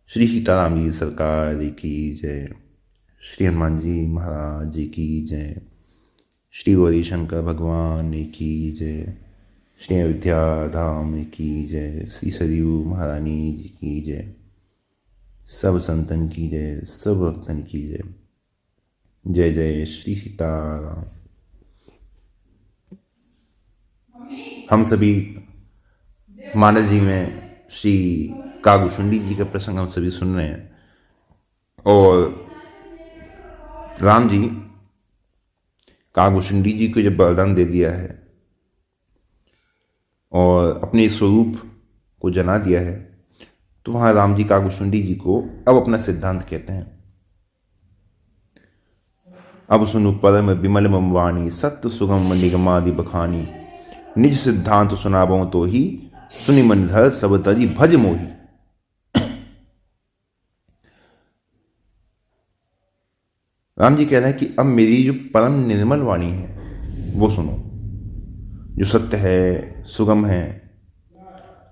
श्री सीताराम जी सरकार की जय। श्री हनुमान जी महाराज जी की जय। श्री गौरी शंकर भगवान की जय। श्री अयोध्या धाम की जय। श्री सरयू महारानी जी की जय। सब संतन की जय, सब भक्तन की जय। जय जय श्री सीताराम। हम सभी मानस जी में श्री कागभूषुंडी जी का प्रसंग हम सभी सुन रहे हैं। और राम जी कागभूषुंडी जी को जब बलिदान दे दिया है और अपने स्वरूप को जना दिया है, तो वहां राम जी कागभूषुंडी जी को अब अपना सिद्धांत कहते हैं। अब सुनु परम विमल मम वाणी, सत्य सुगम निगमादि बखानी। निज सिद्धांत सुनाबो तो ही, सुनि मन धर सब तजी भज मोही। राम जी कह रहे हैं कि अब मेरी जो परम निर्मल वाणी है वो सुनो, जो सत्य है, सुगम है,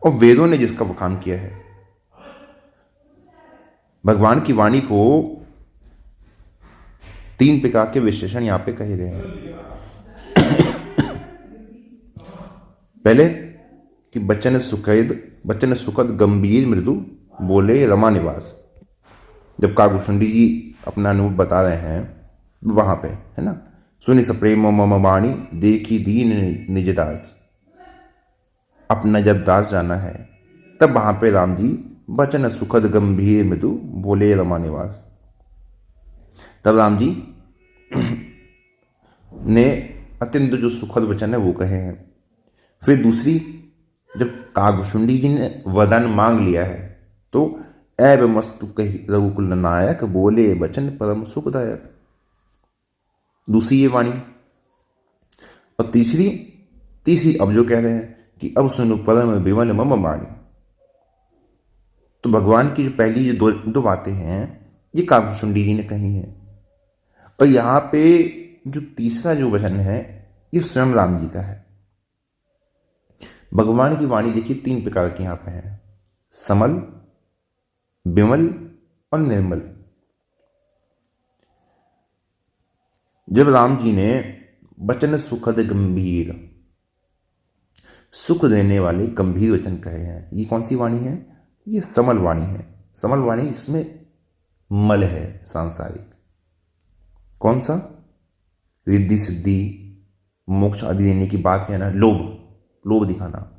और वेदों ने जिसका वखान किया है। भगवान की वाणी को 3 प्रकार के विशेषण यहां पे कहे गए हैं। पहले कि बचन सुखद गंभीर मृदु, बोले रमा निवास। जब कागभूषुंडी जी अपना अनुभव बता रहे हैं वहां पे, है ना, सुनि सप्रेम मम वाणी, देखी दीन निजदास। अपना जब दास जाना है तब वहां पे राम जी बचन सुखद गंभीर मृदु, बोले रमा निवास। तब राम जी ने अत्यंत जो सुखद वचन है वो कहे हैं। फिर दूसरी, जब कागभूषुंडी जी ने वरदान मांग लिया है तो ऐब मस्तु कही रघुकुल नायक, बोले वचन परम सुखदायक। दूसरी ये वाणी। और तीसरी अब जो कह रहे हैं कि अब सुनो परम विमल मम वाणी। तो भगवान की जो पहली जो दो बातें हैं ये कागभूषुंडी जी ने कही हैं। और यहां पे जो तीसरा जो वचन है ये स्वयं राम जी का है। भगवान की वाणी देखिए 3 प्रकार की यहां पे है, समल, विमल और निर्मल। जब राम जी ने वचन सुखद गंभीर, सुख देने वाले गंभीर वचन कहे हैं, ये कौन सी वाणी है? ये समल वाणी है। समल वाणी, इसमें मल है सांसारिक। कौन सा? रिद्धि सिद्धि मोक्ष आदि देने की बात कहना, लोभ दिखाना,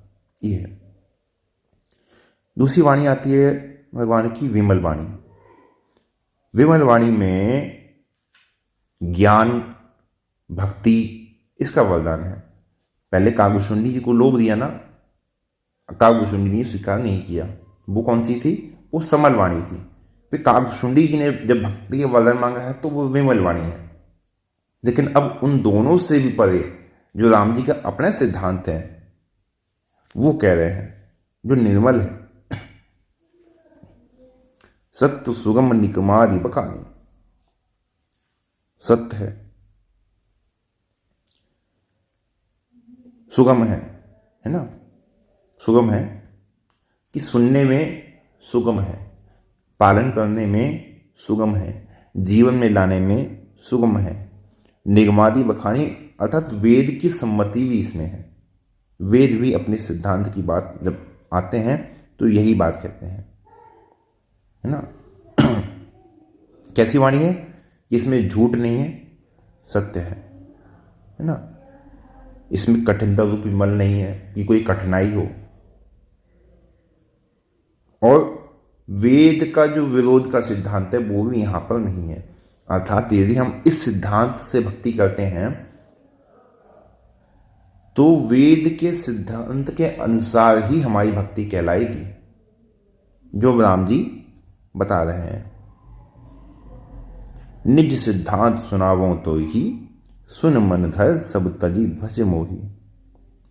ये है। दूसरी वाणी आती है भगवान की विमल वाणी। विमल वाणी में ज्ञान, भक्ति, इसका वरदान है। पहले कागभूषुंडी जी को लोभ दिया ना, कागभूषुंडी ने स्वीकार नहीं किया। वो कौन सी थी? वो समल वाणी थी। फिर कागभूषुंडी जी ने जब भक्ति का वरदान मांगा है तो वो विमल वाणी है। लेकिन अब उन दोनों से भी परे जो राम जी का अपना सिद्धांत है वो कह रहे हैं, जो निर्मल है, सत्य सुगम निगमादि बखानी। सत्य है, सुगम है ना, सुगम है कि सुनने में सुगम है, पालन करने में सुगम है, जीवन में लाने में सुगम है। निगमादि बखानी अर्थात वेद की सम्मति भी इसमें है। वेद भी अपने सिद्धांत की बात जब आते हैं तो यही बात कहते हैं, है ना। कैसी वाणी है? इसमें झूठ नहीं है, सत्य है ना। इसमें कठिनता रूपी मल नहीं है कि कोई कठिनाई हो। और वेद का जो विरोध का सिद्धांत है वो भी यहां पर नहीं है। अर्थात यदि हम इस सिद्धांत से भक्ति करते हैं तो वेद के सिद्धांत के अनुसार ही हमारी भक्ति कहलाएगी, जो राम जी बता रहे हैं। निज सिद्धांत सुनावो तो ही, सुन मन धर सब तजी भज मोही।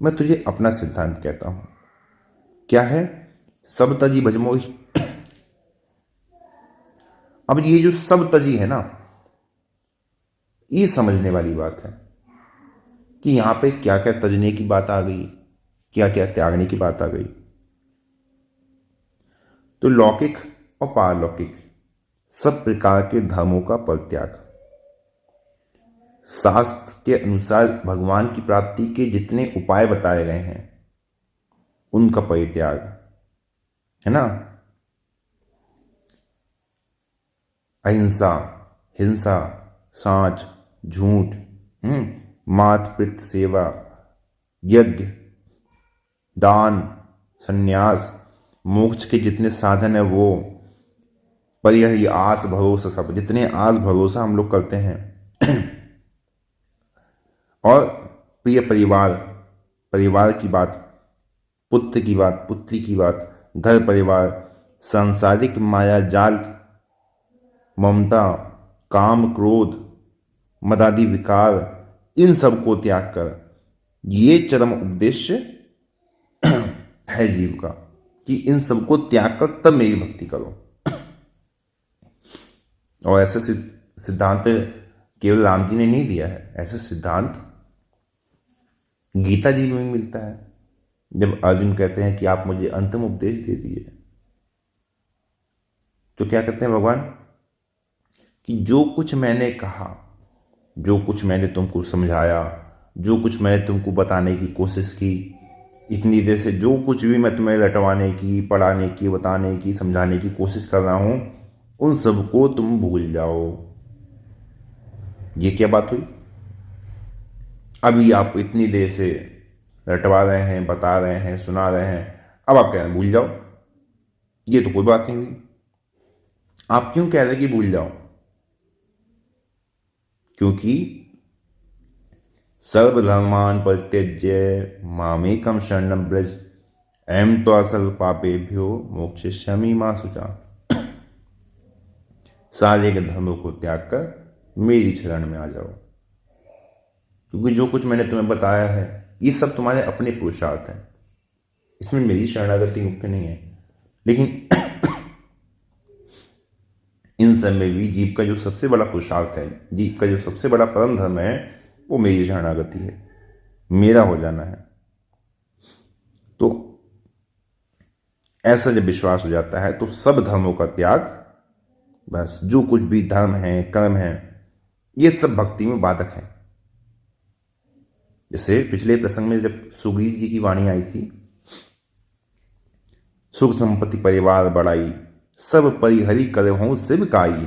मैं तुझे अपना सिद्धांत कहता हूं। क्या है? सब तजी भज मोही। अब ये जो सब तजी है ना, ये समझने वाली बात है कि यहां पे क्या क्या तजने की बात आ गई, क्या क्या त्यागने की बात आ गई। तो लौकिक और पारलौकिक सब प्रकार के धर्मों का परित्याग। शास्त्र के अनुसार भगवान की प्राप्ति के जितने उपाय बताए गए हैं उनका परित्याग, है ना। अहिंसा, हिंसा, साँच, झूठ, मात पितृ सेवा, यज्ञ, दान, संन्यास, मोक्ष के जितने साधन है वो, परिहरी, आस भरोसा, सब जितने आस भरोसा हम लोग करते हैं और प्रिय परिवार, परिवार की बात, पुत्र की बात, पुत्री की बात, घर परिवार, सांसारिक माया जाल, ममता, काम, क्रोध, मदादि विकार, इन सब को त्याग कर, ये चरम उद्देश्य है जीव का कि इन सब को त्याग कर तब मेरी भक्ति करो। और ऐसे सिद्धांत केवल राम जी ने नहीं दिया है, ऐसा सिद्धांत गीता जी में मिलता है। जब अर्जुन कहते हैं कि आप मुझे अंतिम उपदेश दे दीजिए, तो क्या कहते हैं भगवान कि जो कुछ मैंने कहा, जो कुछ मैंने तुमको समझाया, जो कुछ मैंने तुमको बताने की कोशिश की, इतनी देर से जो कुछ भी मैं तुम्हें रटवाने की, पढ़ाने की, बताने की, समझाने की कोशिश कर रहा हूं, उन सबको तुम भूल जाओ। ये क्या बात हुई? अभी आप इतनी देर से रटवा रहे हैं, बता रहे हैं, सुना रहे हैं, अब आप कह रहे हैं भूल जाओ। ये तो कोई बात नहीं हुई। आप क्यों कह रहे हैं कि भूल जाओ? क्योंकि सर्वधर्मान् परित्यज्य मामेकं शरणं व्रज अहं त्वा सर्वपापेभ्यो मोक्षयिष्यामि मा शुचा। सारे के धर्मों को त्याग कर मेरी शरण में आ जाओ, क्योंकि जो कुछ मैंने तुम्हें बताया है ये सब तुम्हारे अपने पुरुषार्थ हैं, इसमें मेरी शरणागति मुख्य नहीं है। लेकिन इन सब में भी जीव का जो सबसे बड़ा पुरुषार्थ है, जीव का जो सबसे बड़ा परम धर्म है, वो मेरी शरणागति है, मेरा हो जाना है। तो ऐसा जब विश्वास हो जाता है तो सब धर्मों का त्याग, बस जो कुछ भी धर्म है, कर्म है, ये सब भक्ति में बाधक है। जैसे पिछले प्रसंग में जब सुग्रीव जी की वाणी आई थी, सुख संपत्ति परिवार बढ़ाई, सब परिहरि करहूं शिव काई।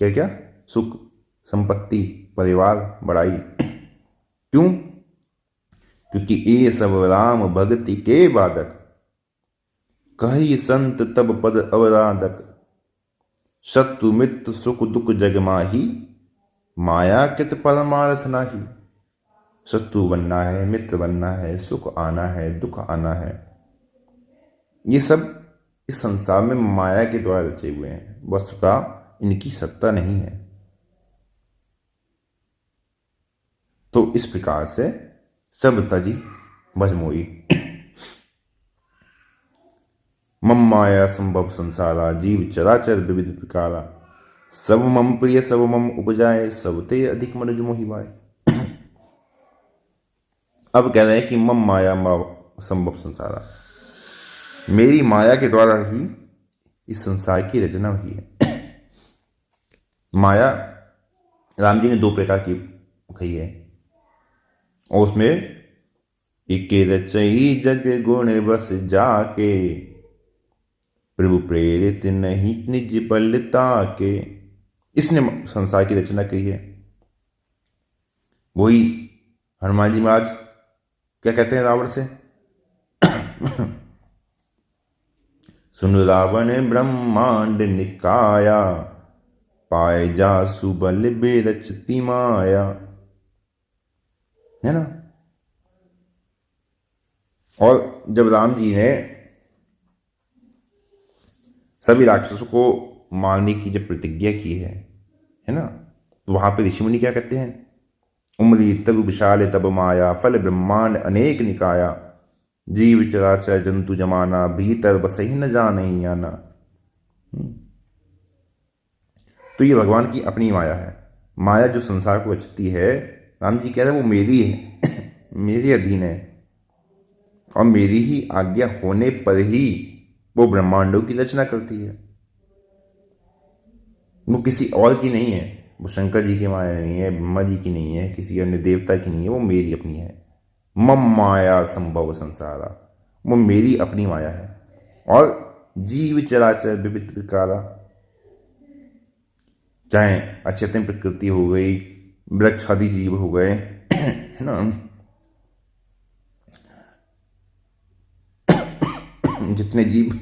क्या क्या? सुख संपत्ति परिवार बढ़ाई। क्यों? क्योंकि ये सब राम भक्ति के बाधक, कही संत तब पद अवराधक, शत्रु मित्र सुख दुख जग माही, माया कित परमार्थ नाही। शत्रु बनना है, मित्र बनना है, सुख आना है, दुख आना है, ये सब इस संसार में माया के द्वारा रचे हुए हैं, वस्तुतः इनकी सत्ता नहीं है। तो इस प्रकार से सब तजी भजमोई। मम माया संभव संसारा, जीव चराचर विविध प्रकारा, सब मम प्रिय सब मम उपजाए, सब ते अधिक मनुज मोहि भाए। अब कह रहे हैं कि मम माया संभव संसारा, मेरी माया के द्वारा ही इस संसार की रचना हुई है। माया राम जी ने दो प्रकार की कही है, और उसमें एक रचई जग गुण बस जाके, प्रभु प्रेरित नहीं निज बलता के। इसने संसार की रचना की है। वही हनुमान जी महाराज क्या कहते हैं रावण से? सुन रावण ब्रह्मांड निकाया, पाए जा सुबल बेरचती माया, है ना। और जब राम जी ने सभी राक्षसों को मारने की जब प्रतिज्ञा की है ना, तो वहां पे ऋषि मुनि क्या कहते हैं? उमरी तब विशाल तब माया, फल ब्रह्मांड अनेक निकाया, जीव चराचर जंतु जमाना, भीतर बसही न जाने आना। तो ये भगवान की अपनी माया है। माया जो संसार को रचती है, राम जी कह रहे हैं वो मेरी है, मेरे अधीन है, और मेरी ही आज्ञा होने पर ही वो ब्रह्मांडों की रचना करती है। वो किसी और की नहीं है, वो शंकर जी की माया नहीं है, ब्रह्मा जी की नहीं है, किसी अन्य देवता की नहीं है, वो मेरी अपनी है। मम माया संभव संसारा, वो मेरी अपनी माया है। और जीव चराचर विविध प्रकारा, चाहे अचेतन प्रकृति हो गई, वृक्ष आदि जीव हो गए, है ना, जितने जीव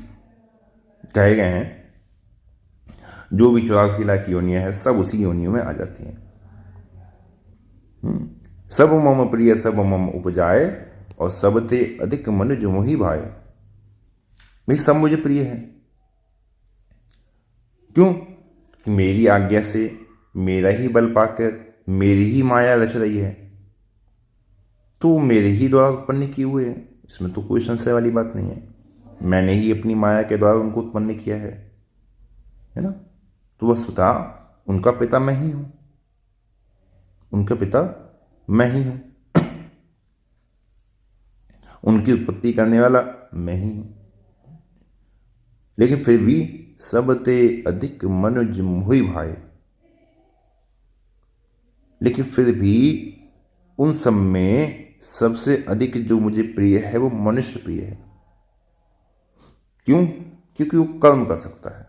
कहे गए हैं, जो भी 84 लाख योनियां हैं, सब उसी योनियों में आ जाती हैं। सब मम प्रिय सब मम उपजाए, और सब ते अधिक मनुज मोहि भाए। भाई सब मुझे प्रिय है, क्यों कि मेरी आज्ञा से, मेरा ही बल पाकर, मेरी ही माया रच रही है, तो मेरे ही द्वारा उत्पन्न किए हुए हैं, इसमें तो कोई संशय वाली बात नहीं है। मैंने ही अपनी माया के द्वारा उनको उत्पन्न किया है ना। तो वस्तुतः उनका पिता मैं ही हूं, उनका पिता मैं ही हूं, उनकी उत्पत्ति करने वाला मैं ही हूं। लेकिन फिर भी सब ते अधिक मनुज मोहि भाए, लेकिन फिर भी उन सब में सबसे अधिक जो मुझे प्रिय है वो मनुष्य प्रिय है। क्यों? क्योंकि वो कर्म कर सकता है,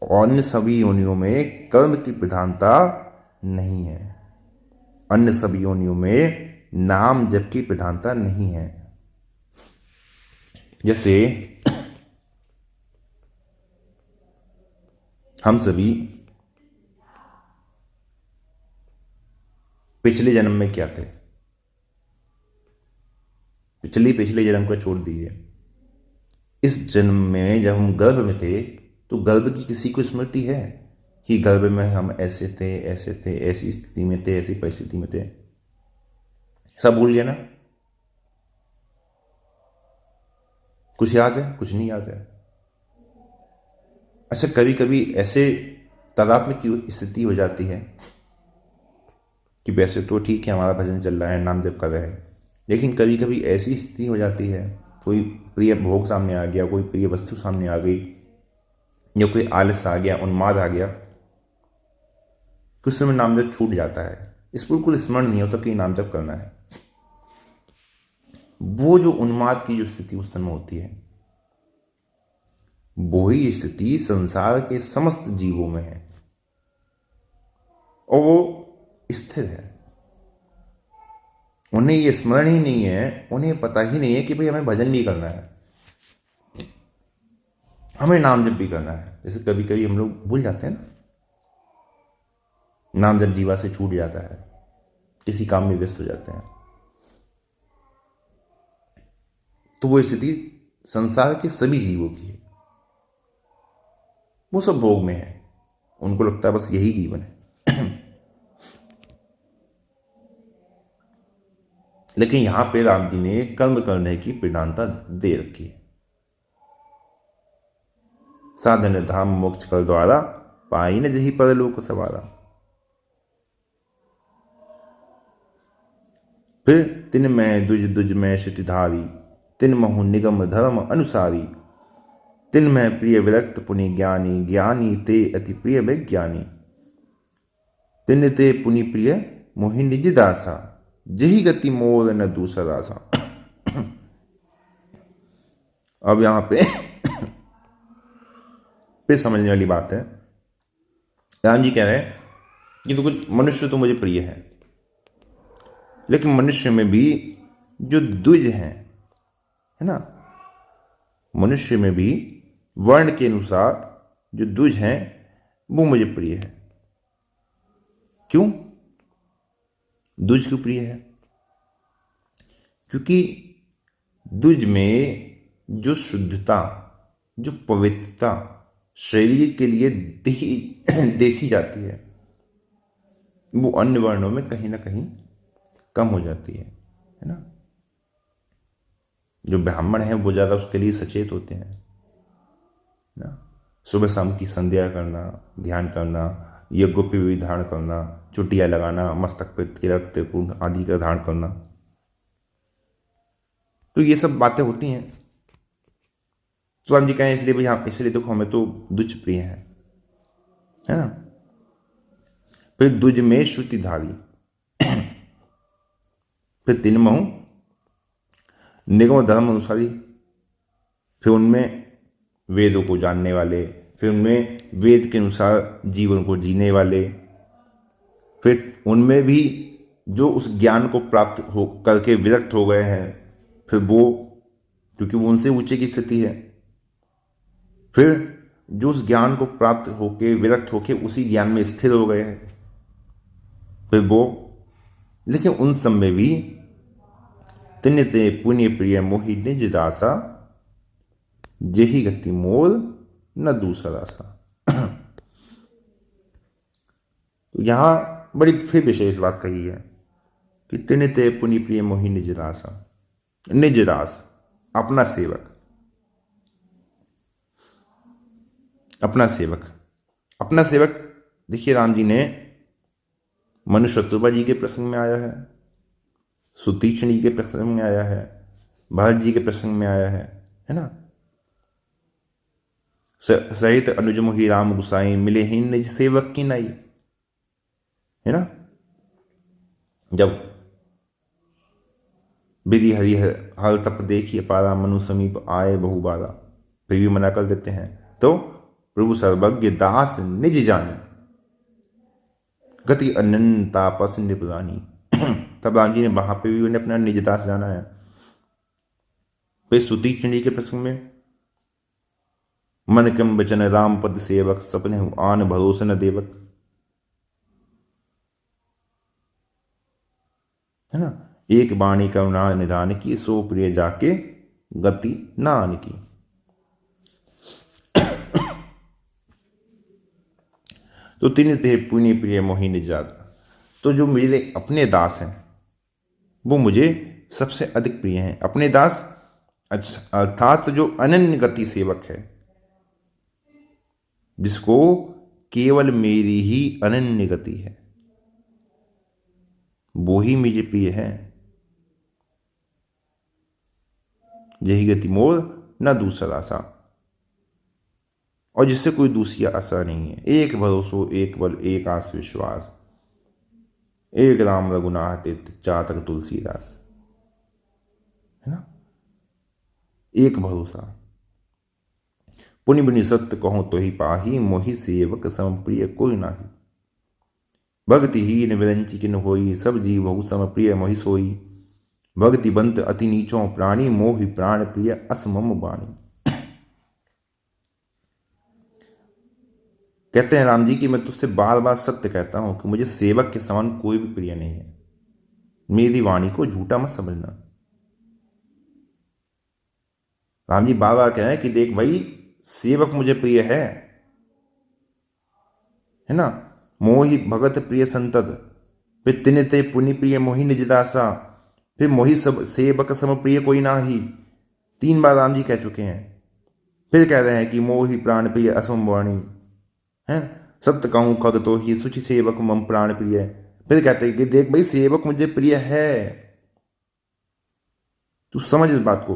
और अन्य सभी योनियों में कर्म की प्रधानता नहीं है। अन्य सभी योनियों में नाम जप की प्रधानता नहीं है। जैसे हम सभी पिछले जन्म में क्या थे, पिछले जन्म को छोड़ दीजिए, इस जन्म में जब हम गर्भ में थे तो गर्भ की किसी को स्मृति है कि गर्भ में हम ऐसे थे, ऐसे थे, ऐसी स्थिति में थे, ऐसी परिस्थिति में थे? सब भूल गया ना? कुछ याद है, कुछ नहीं याद है। अच्छा, कभी कभी ऐसे तादात्म्य की स्थिति हो जाती है कि वैसे तो ठीक है, हमारा भजन चल रहा है, नाम जप कर रहे हैं, लेकिन कभी कभी ऐसी स्थिति हो जाती है, कोई प्रिय भोग सामने आ गया, कोई प्रिय वस्तु सामने आ गई, या कोई आलस आ गया, उन्माद आ गया, कुछ समय नाम जप छूट जाता है, इस बिल्कुल स्मरण नहीं होता कि नाम जप करना है। वो जो उन्माद की जो स्थिति उस समय होती है, वो ही स्थिति संसार के समस्त जीवों में है, और वो स्थिर है। उन्हें ये स्मरण ही नहीं है, उन्हें पता ही नहीं है कि भाई हमें भजन नहीं करना है, हमें नाम जप भी करना है। जैसे कभी कभी हम लोग भूल जाते हैं ना, नाम जप जीवा से छूट जाता है, किसी काम में व्यस्त हो जाते हैं, तो वो स्थिति संसार के सभी जीवों की है। वो सब भोग में है, उनको लगता है बस यही जीवन है। लेकिन यहां पे राम जी ने कर्म करने की प्रधानता दे रखी है। साधन धाम मोक्ष कर द्वारा, पाई न जही परलोक सवारा। फिर तिन में दुज दुज में श्रुतिधारी, तिन महु निगम धर्म अनुसारी। तिन में प्रिय विरक्त पुनि ज्ञानी, ज्ञानी ते अति प्रिय विज्ञानी। तिन ते पुनि प्रिय मोहि निज दासा, जही गति मोर न दूसरा सा। अब यहां पे फिर समझने वाली बात है। राम जी कह रहे हैं कि तो कुछ मनुष्य तो मुझे प्रिय है, लेकिन मनुष्य में भी जो द्विज हैं, है ना, मनुष्य में भी वर्ण के अनुसार जो द्विज हैं वो मुझे प्रिय है। क्यों द्विज क्यों प्रिय है? क्योंकि द्विज में जो शुद्धता, जो पवित्रता शरीर के लिए देखी जाती है, वो अन्य वर्णों में कहीं ना कहीं कम हो जाती है ना। जो ब्राह्मण है वो ज्यादा उसके लिए सचेत होते हैं ना। सुबह शाम की संध्या करना, ध्यान करना, यज्ञोपवीत धारण करना, चुटिया लगाना, मस्तक पे तिलक त्रिपुर आदि का धारण करना, तो ये सब बातें होती हैं। तो राम जी कहें इसलिए भाई, हाँ इसलिए देखो हमें तो दुच प्रिय है, है ना। फिर दुज में श्रुतिधारी, फिर तीन महु निगम धर्म अनुसारी, फिर उनमें वेदों को जानने वाले, फिर उनमें वेद के अनुसार जीवन को जीने वाले, फिर उनमें भी जो उस ज्ञान को प्राप्त हो करके विरक्त हो गए हैं, फिर वो, क्योंकि वो उनसे ऊंचे की स्थिति है, फिर जो उस ज्ञान को प्राप्त होके विरक्त होके उसी ज्ञान में स्थिर हो गए हैं, फिर वो, लेकिन उन सब में भी तिन्यते पुण्य प्रिय मोहि निज दासा, जेहि गति मोल न दूसरा सा। तो यहां बड़ी फिर विशेष बात कही है कि तिन्यते पुण्य प्रिय मोहि निज दासा, निज दास अपना सेवक, अपना सेवक, अपना सेवक। देखिए राम जी ने मनुष्यत्वबा जी के प्रसंग में आया है, सुतीक्ष्ण जी के प्रसंग में आया है, भरत जी के प्रसंग में आया है ना। सहित अनुज मोहि राम गुसाई, मिले ही निज सेवक की नाई, है ना। जब विधि हरि हर तप देखिए पारा, मनु समीप आए बहुबारा, फिर भी मना कर देते हैं। तो प्रभु सर्वज्ञ दास निज जानी, गति अनंत तापस निपुरानी। तब राम जी ने वहां पे भी उन्हें अपना निज दास जाना है। फिर सुतीक्ष्ण जी के प्रसंग में, मन कम बचन राम पद सेवक, सपने हूं आन भरोसे न देवक, है ना। एक बाणी करुणा निधान की, सो प्रिय जाके गति नान की। तो तीन ते पुण्य प्रिय मोहि निज दासा, तो जो मेरे अपने दास हैं वो मुझे सबसे अधिक प्रिय हैं। अपने दास अर्थात जो अनन्य गति सेवक है, जिसको केवल मेरी ही अनन्य गति है, वो ही मुझे प्रिय है। यही गति मोर न दूसरा आशा, और जिससे कोई दूसरी आशा नहीं है। एक भरोसो एक बल एक आस विश्वास, एक राम रघुनाथ तीर्थ चातक तुलसीदास, है ना। एक भरोसा, पुनि बुनि सत्य कहो तो ही पाही, मोहि सेवक सम प्रिय कोई नाही। भक्ति हीन विरंची किन होई, सब जीव बहु सम प्रिय मोहि सोई। भक्ति बंत अति नीचों प्राणी, मोहि प्राण प्रिय असमम वाणी। कहते हैं राम जी कि मैं तुझसे बार बार सत्य कहता हूं कि मुझे सेवक के समान कोई भी प्रिय नहीं है। मेरी वाणी को झूठा मत समझना। राम जी बार बार कह रहे हैं कि देख भाई, सेवक मुझे प्रिय है ना। मोहि भगत प्रिय संतत, फिर तिन ते पुनि प्रिय मोहि निज दासा, फिर मोहि सब सेवक सम प्रिय कोई नाही। 3 बार राम जी कह चुके हैं। फिर कह रहे हैं कि मोहि प्राण प्रिय असम वाणी, है सत्य कहूं खग तो ही, सुचि सेवक मम प्राण प्रिय। फिर कहते हैं कि देख भाई, सेवक मुझे प्रिय है, तू समझ इस बात को,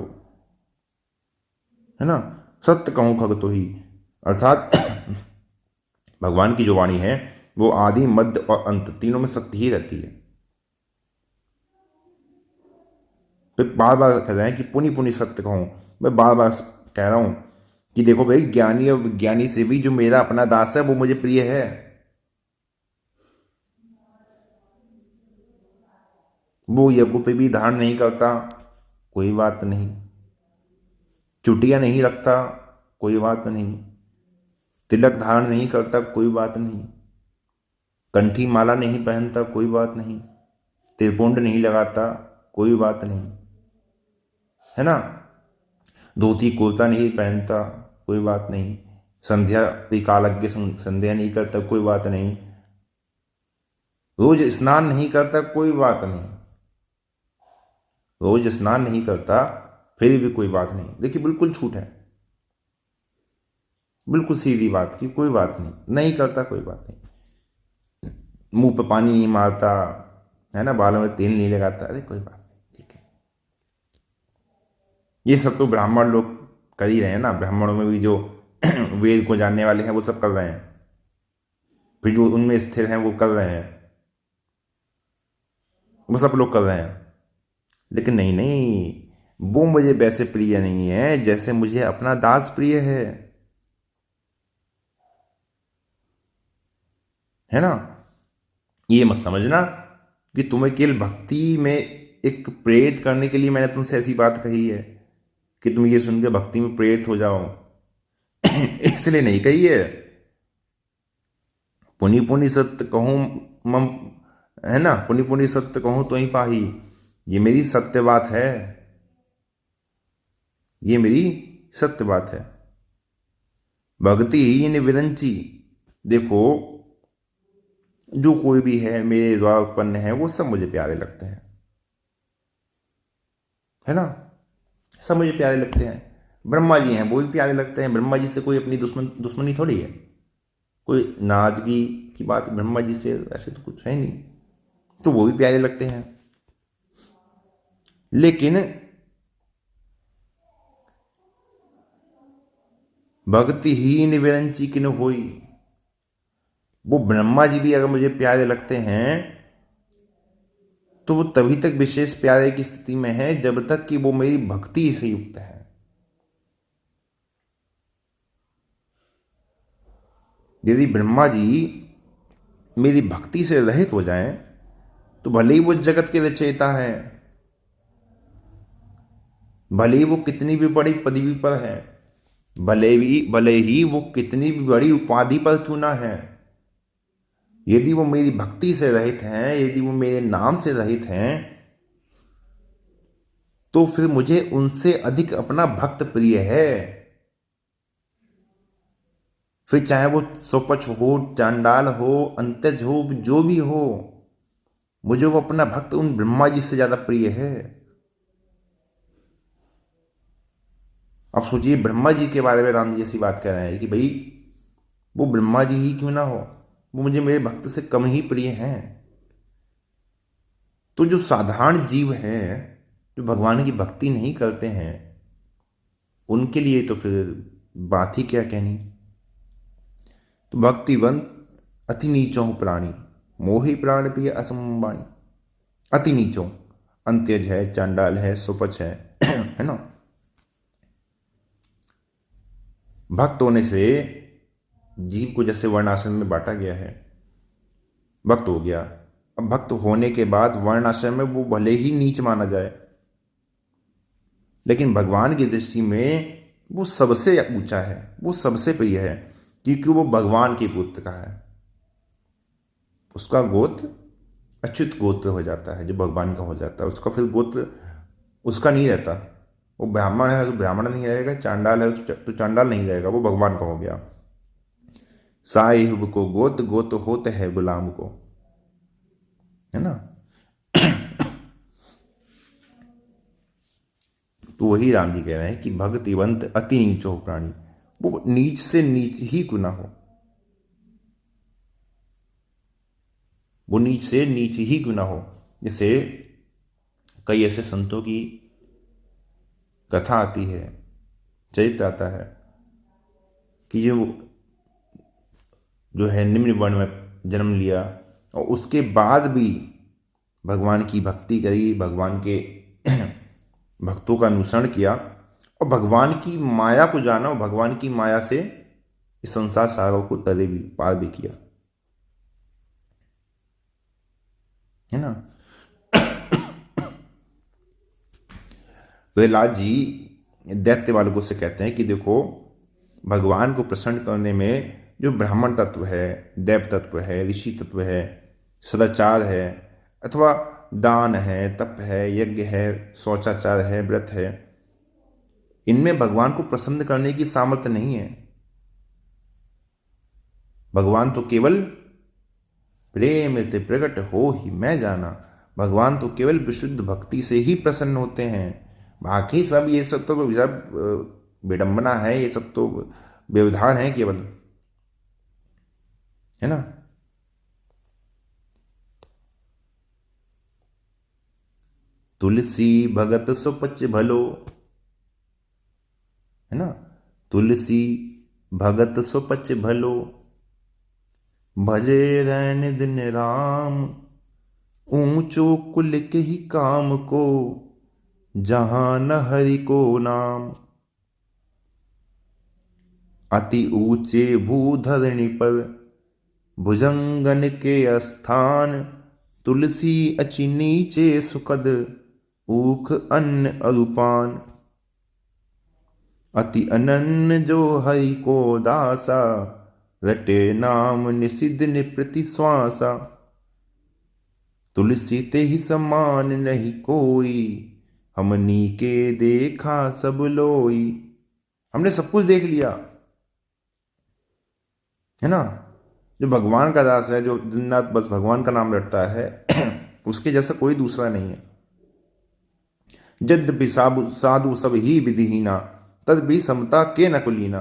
है ना। सत्य कहूं खग तो ही, अर्थात भगवान की जो वाणी है वो आदि मध्य और अंत तीनों में सत्य ही रहती है। फिर बार बार कह रहे हैं कि पुनि पुनि सत्य कहूं। मैं बार बार कह रहा हूं कि देखो भाई, ज्ञानी और विज्ञानी से भी जो मेरा अपना दास है वो मुझे प्रिय है। वो यज्ञ पे भी धारण नहीं करता, कोई बात नहीं। चुटिया नहीं रखता, कोई बात नहीं। तिलक धारण नहीं करता, कोई बात नहीं। कंठी माला नहीं पहनता, कोई बात नहीं। त्रिपुंड नहीं लगाता, कोई बात नहीं, है ना। धोती कुर्ता नहीं पहनता, कोई बात नहीं। संध्या त्रिकालज्ञ संध्या नहीं करता, कोई बात नहीं। रोज स्नान नहीं करता, कोई बात नहीं। रोज स्नान नहीं करता फिर भी कोई बात नहीं। देखिए बिल्कुल छूट है, बिल्कुल सीधी बात की कोई बात नहीं। नहीं करता, कोई बात नहीं। मुंह पे पानी नहीं मारता, है ना, बालों में तेल नहीं लगाता, अरे कोई बात नहीं, ठीक है। ये सब तो ब्राह्मण लोग कर ही रहे हैं ना। ब्राह्मणों में भी जो वेद को जानने वाले हैं वो सब कर रहे हैं। फिर जो उनमें स्थिर हैं वो कर रहे हैं, वो सब लोग कर रहे हैं। लेकिन नहीं नहीं, वो मुझे वैसे प्रिय नहीं है जैसे मुझे अपना दास प्रिय है ना। ये मत समझना कि तुम्हें केवल भक्ति में एक प्रेरित करने के लिए मैंने तुमसे ऐसी बात कही है कि तुम ये सुन के भक्ति में प्रेरित हो जाओ। इसलिए नहीं कही है। पुनि पुनि सत्य कहूँ मम, है ना, पुनि पुनि सत्य कहूँ तो ही पाही, ये मेरी सत्य बात है, ये मेरी सत्य बात है। भक्ति ही विरंची, देखो जो कोई भी है मेरे द्वारा उत्पन्न है वो सब मुझे प्यारे लगते हैं, है ना, सब मुझे प्यारे लगते हैं। ब्रह्मा जी हैं वो भी प्यारे लगते हैं, ब्रह्मा जी से कोई अपनी दुश्मनी थोड़ी है, कोई नाराजगी की बात ब्रह्मा जी से ऐसे तो कुछ है नहीं, तो वो भी प्यारे लगते हैं। लेकिन भक्तिहीन विरंची किन होई, वो ब्रह्मा जी भी अगर मुझे प्यारे लगते हैं तो वो तभी तक विशेष प्यारे की स्थिति में है जब तक कि वो मेरी भक्ति से युक्त है। यदि ब्रह्मा जी मेरी भक्ति से रहित हो जाएं तो भले ही वो जगत के रचयिता है, भले ही वो कितनी भी बड़ी पदवी पर है, भले ही वो कितनी भी बड़ी उपाधि पर क्यों ना है, यदि वो मेरी भक्ति से रहित हैं, यदि वो मेरे नाम से रहित हैं, तो फिर मुझे उनसे अधिक अपना भक्त प्रिय है। फिर चाहे वो सोपच हो, चांडाल हो, अंत्यज हो, जो भी हो, मुझे वो अपना भक्त उन ब्रह्मा जी से ज्यादा प्रिय है। अब सोचिए ब्रह्मा जी के बारे में राम जी ऐसी बात कह रहे हैं कि भाई वो ब्रह्मा जी ही क्यों ना हो, वो मुझे मेरे भक्त से कम ही प्रिय हैं। तो जो साधारण जीव हैं, जो भगवान की भक्ति नहीं करते हैं, उनके लिए तो फिर बात ही क्या कहनी। तो भक्तिवंत अति नीचों प्राणी, मोहि प्राण प्रिय असंबाणी। अति नीचों, अंत्यज है, चांडाल है, सुपच है ना। भक्त होने से जीव को जैसे वर्णाश्रम में बांटा गया है, भक्त हो गया। अब भक्त होने के बाद वर्णाश्रम में वो भले ही नीच माना जाए, लेकिन भगवान की दृष्टि में वो सबसे ऊंचा है, वो सबसे प्रिय है, क्योंकि वो भगवान के पुत्र का है। उसका गोत्र अच्युत गोत्र हो जाता है, जो भगवान का हो जाता है। उसका फिर गोत्र उसका नहीं रहता। वो ब्राह्मण है तो ब्राह्मण नहीं रहेगा, चांडाल है तो चांडाल नहीं रहेगा, वो भगवान का हो गया। साहिब को गोत्र गोत्र होते है गुलाम को, है ना। तो वही राम जी कह रहे हैं कि भक्तिवंत अति नीचो प्राणी, वो नीच से नीच ही क्यों ना हो, वो नीच से नीच ही क्यों ना हो। जैसे कई ऐसे संतों की कथा आती है, चरित्र आता है कि जो है निम्न वर्ण में जन्म लिया और उसके बाद भी भगवान की भक्ति करी, भगवान के भक्तों का अनुसरण किया और भगवान की माया को जाना और भगवान की माया से इस संसार सागरों को तरे भी पार भी किया, है ना। प्रहलाद जी दैत्य बालकों से कहते हैं कि देखो, भगवान को प्रसन्न करने में जो ब्राह्मण तत्व है, देव तत्व है, ऋषि तत्व है, सदाचार है, अथवा दान है, तप है, यज्ञ है, शौचाचार है, व्रत है, इनमें भगवान को प्रसन्न करने की सामर्थ्य नहीं है। भगवान तो केवल प्रेम ते प्रकट हो ही मैं जाना, भगवान तो केवल विशुद्ध भक्ति से ही प्रसन्न होते हैं। बाकी सब ये सब तो सब विडंबना है, ये सब तो व्यवधान है केवल, है ना। तुलसी भगत सुपच भलो, है ना, तुलसी भगत सुपच भलो, भजे रैन दिन राम, ऊंचो कुल के ही काम को, जहां न हरि को नाम। अति ऊंचे भूधरणी पर, भुजंगन के स्थान, तुलसी अचि नीचे सुखद, ऊख अन्न अरुपान। अति अनन्य जो हरि को दासा, रटे नाम निषिद्ध निप्रति श्वासा। तुलसी ते ही समान नहीं कोई, हमनी के देखा सब लोई। हमने सब कुछ देख लिया, है ना। जो भगवान का दास है, जो दिन रात बस भगवान का नाम रटता है उसके जैसा कोई दूसरा नहीं है। यद्यपि साधु सब ही विधिहीना, तद भी समता के न कुलीना,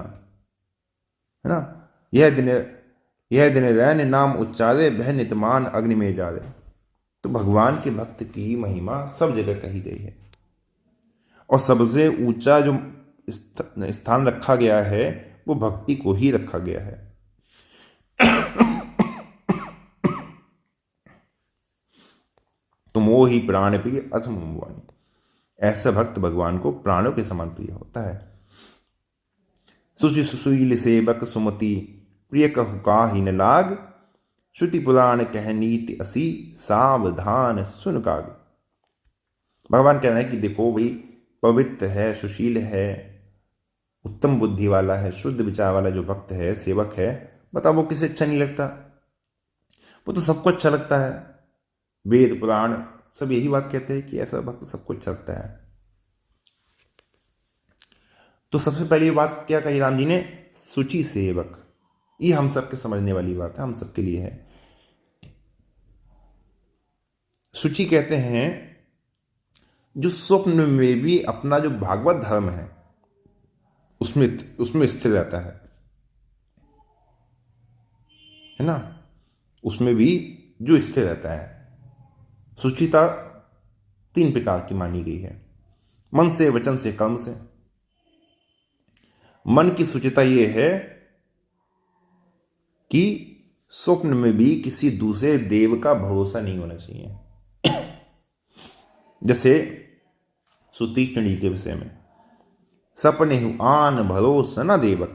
है ना। यह दिन रैन नाम उच्चारे, बह नितमान अग्नि में जारे। तो भगवान के भक्त की महिमा सब जगह कही गई है, और सबसे ऊंचा जो स्थान रखा गया है वो भक्ति को ही रखा गया है। तुम वो ही प्राण प्रिय असमवाणी। ऐसा भक्त भगवान को प्राणों के समान प्रिय होता है। सुचि सुशील सेवक सुमति, प्रिय कहु काहि न लाग। श्रुति पुराण कह नीति असी, सावधान सुन काग। भगवान कह रहे हैं कि देखो भाई, पवित्र है, सुशील है, उत्तम बुद्धि वाला है, शुद्ध विचार वाला जो भक्त है, सेवक है, बताओ वो किसे अच्छा नहीं लगता? वो तो सबको अच्छा लगता है। वेद पुराण सब यही बात कहते हैं कि ऐसा भक्त सबको अच्छा लगता है। तो सबसे पहली बात क्या कही राम जी ने? सुचि सेवक। ये हम सबके समझने वाली बात है, हम सबके लिए है। सुचि कहते हैं जो स्वप्न में भी अपना जो भागवत धर्म है उसमें स्थिर रहता है ना, उसमें भी जो स्थिर रहता है। सुचिता 3 प्रकार की मानी गई है, मन से, वचन से, कर्म से। मन की सुचिता यह है कि स्वप्न में भी किसी दूसरे देव का भरोसा नहीं होना चाहिए। जैसे सुतीक्षणी के विषय में, सपने हु आन भरोसा न देवक।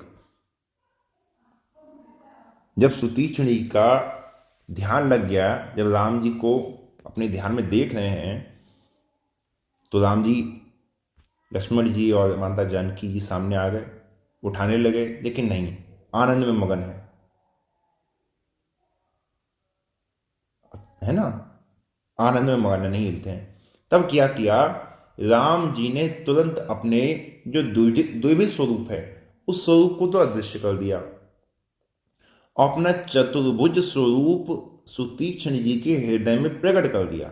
जब सुतीक्षणी का ध्यान लग गया, जब राम जी को अपने ध्यान में देख रहे हैं, तो राम जी, लक्ष्मण जी और माता जानकी जी सामने आ गए, उठाने लगे, लेकिन नहीं, आनंद में मगन है ना, आनंद में मगन नहीं हिलते हैं। तब क्या किया, राम जी ने तुरंत अपने जो द्विविध स्वरूप है उस स्वरूप को तो अदृश्य कर दिया, अपना चतुर्भुज स्वरूप सुतीक्षण जी के हृदय में प्रकट कर दिया।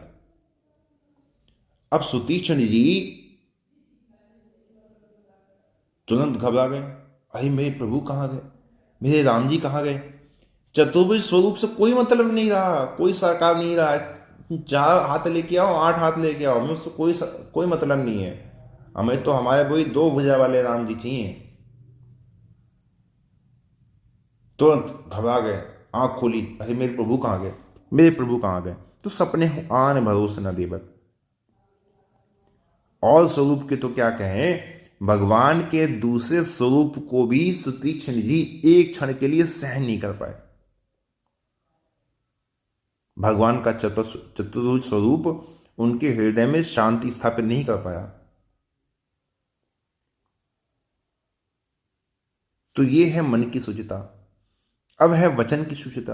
अब सुतीक्षण जी तुरंत घबरा गए, अरे मेरे प्रभु कहां गए, मेरे राम जी कहां गए? चतुर्भुज स्वरूप से कोई मतलब नहीं रहा, कोई साकार नहीं रहा। 4 हाथ लेके आओ, 8 हाथ लेके आओ, हमें उससे कोई मतलब नहीं है। हमें तो हमारे वही 2 भुजा वाले राम जी चाहिए। तुरंत घबरा गए, आंख खोली, अरे मेरे प्रभु कहां गए, मेरे प्रभु कहां गए? तो सपने आन भरोसे न देवक। और स्वरूप के तो क्या कहें, भगवान के दूसरे स्वरूप को भी सुतीक्षण जी एक क्षण के लिए सहन नहीं कर पाए। भगवान का चतुर्भुज स्वरूप उनके हृदय में शांति स्थापित नहीं कर पाया। तो ये है मन की सुचिता। अब है वचन की सुचिता।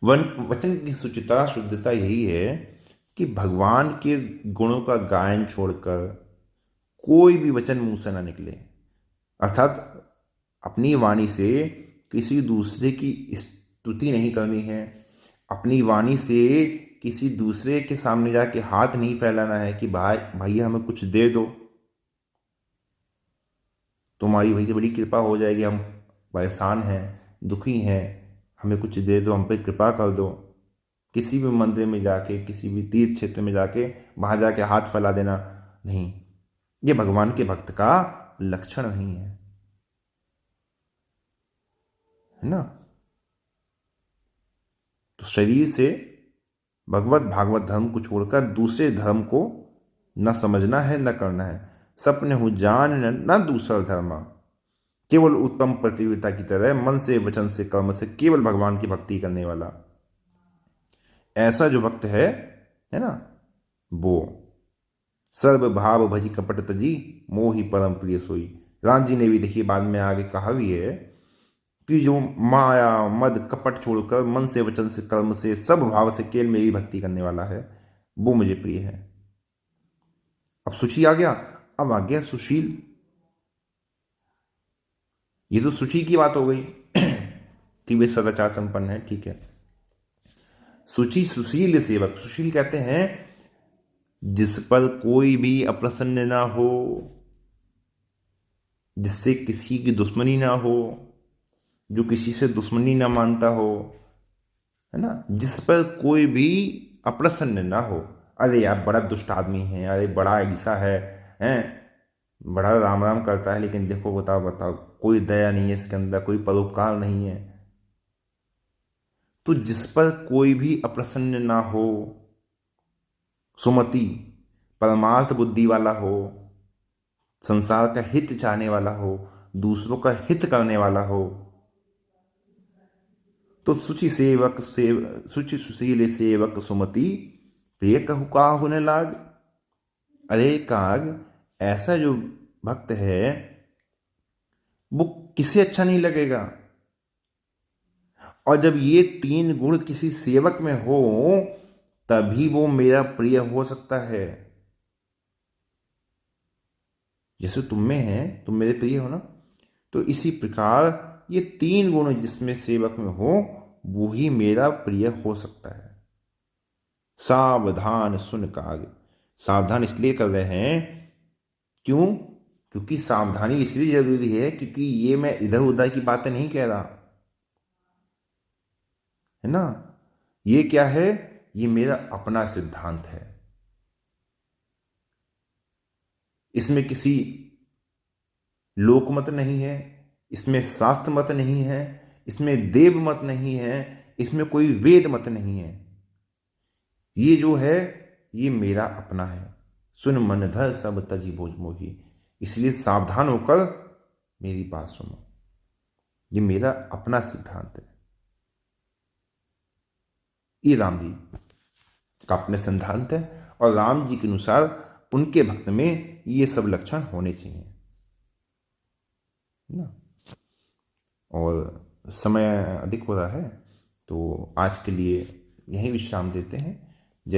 वचन की सुचिता, शुद्धता यही है कि भगवान के गुणों का गायन छोड़कर कोई भी वचन मुंह से ना निकले, अर्थात अपनी वाणी से किसी दूसरे की स्तुति नहीं करनी है, अपनी वाणी से किसी दूसरे के सामने जाके हाथ नहीं फैलाना है कि भाई भैया हमें कुछ दे दो, तुम्हारी भैया बड़ी कृपा हो जाएगी, हम परेशान हैं, दुखी हैं, हमें कुछ दे दो, हम पे कृपा कर दो। किसी भी मंदिर में जाके, किसी भी तीर्थ क्षेत्र में जाके वहां जाके हाथ फैला देना नहीं, ये भगवान के भक्त का लक्षण नहीं है ना। तो शरीर से भगवत भागवत धर्म को छोड़कर दूसरे धर्म को न समझना है न करना है। सपने हो जान न दूसरा धर्म, केवल उत्तम प्रतियोगिता की तरह मन से वचन से कर्म से केवल भगवान की भक्ति करने वाला ऐसा जो भक्त है ना, वो सर्व भाव भजी कपट तजी मोहि परम प्रिय सोई। राम जी ने भी देखिए बाद में आगे कहा भी है कि जो माया मद कपट छोड़कर मन से वचन से कर्म से सब भाव से केवल मेरी भक्ति करने वाला है, वो मुझे प्रिय है। अब सुची आ गया, अब आ गया सुशील। ये तो सुची की बात हो गई कि वे सदाचार संपन्न है, ठीक है। सुची सुशील सेवक, सुशील कहते हैं जिस पर कोई भी अप्रसन्न ना हो, जिससे किसी की दुश्मनी ना हो, जो किसी से दुश्मनी ना मानता हो, है ना, जिस पर कोई भी अप्रसन्न ना हो। अरे यार बड़ा दुष्ट आदमी है, अरे बड़ा ऐसा है बड़ा राम राम करता है, लेकिन देखो बताओ बताओ कोई दया नहीं है इसके अंदर, कोई परोपकार नहीं है। तो जिस पर कोई भी अप्रसन्न ना हो, सुमति परमार्थ बुद्धि वाला हो, संसार का हित चाहने वाला हो, दूसरों का हित करने वाला हो, तो सुचि सुशील सेवक सुमति प्रिय कहु काहु न लाग। अरे काग, ऐसा जो भक्त है वो किसे अच्छा नहीं लगेगा। और जब ये तीन गुण किसी सेवक में हो तभी वो मेरा प्रिय हो सकता है। जैसे तुम में है, तुम मेरे प्रिय हो ना, तो इसी प्रकार ये तीन गुण जिसमें सेवक में हो वो ही मेरा प्रिय हो सकता है। सावधान सुन काग, सावधान इसलिए कर रहे हैं, क्यों? क्योंकि सावधानी इसलिए जरूरी है क्योंकि ये मैं इधर उधर की बातें नहीं कह रहा, है ना। ये क्या है? ये मेरा अपना सिद्धांत है। इसमें किसी लोकमत नहीं है, इसमें शास्त्र मत नहीं है, इसमें देव मत नहीं है, इसमें कोई वेद मत नहीं है। ये जो है ये मेरा अपना है। सुन मन धर सब तजी भोज मोही, इसलिए सावधान होकर मेरी बात सुनो। ये मेरा अपना सिद्धांत है। ये राम जी का अपने सिद्धांत है और राम जी के अनुसार उनके भक्त में ये सब लक्षण होने चाहिए ना। और समय अधिक हो रहा है तो आज के लिए यही विश्राम देते हैं।